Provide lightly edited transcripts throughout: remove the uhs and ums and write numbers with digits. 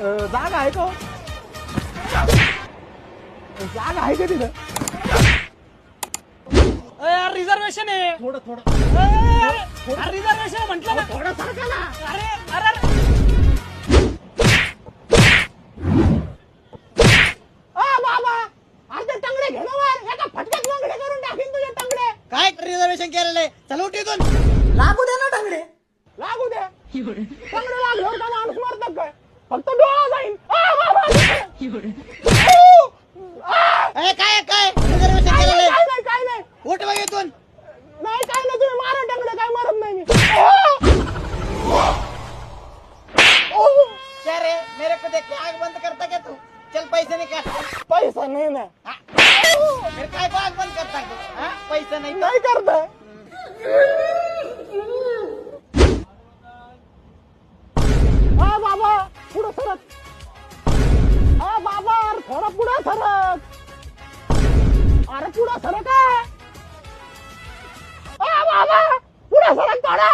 जागा आहे का? जागा आहे का तिथं? यार रिझर्वेशन आहे. थोडं थोडं रिझर्वेशन म्हटलं ना. थोडं सारखं ना. अरे अरे बाबा अर्धे टंगडे घे ना वर. एका फटक्यात लंगडे करून टाकीन तुझे टंगडे. काय रिझर्वेशन केलेलं आहे? चला उठ इथून. लागू दे ना टंगडे. लागू दे. टंगडे लागल्यावर का माणूस मरतात काय? फक्त डोळा जाईन. बाबा काय काय रिझर्वेशन काय केलेलं आहे? नाही काय नाही उठ बघ इथून. नाही काय नाही तुम्ही मारा टंगडे काय मरत नाही मी. क्या रे मेरे को देख के आग बंद करता क्या तू? चल पैसे निकाल. पैसा नाही ना. फिर काय को आग बंद करता है? हाँ? पैसा नहीं तो? नाही करता. बाबा पुढं सरक. बाबा अरे थोडं पुढं सरक. अरे पुढं सरक आहे. बाबा पुढं सरक थोडं.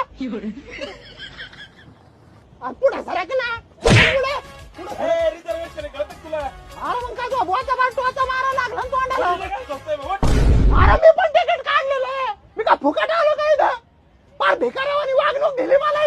पुढं सरक ना. पुढे रिझर्वेशन कळत तुला? अरे मग काय तो बोचा टोचा मारा लागला ना तोंडाला. तुला काय झोपतंय बाबा? अरे मी पण तिकीट काढलेलं आहे. मी का फुकट आलो काय इथं? पार भिकाऱ्यावानी वागणूक दिली मला.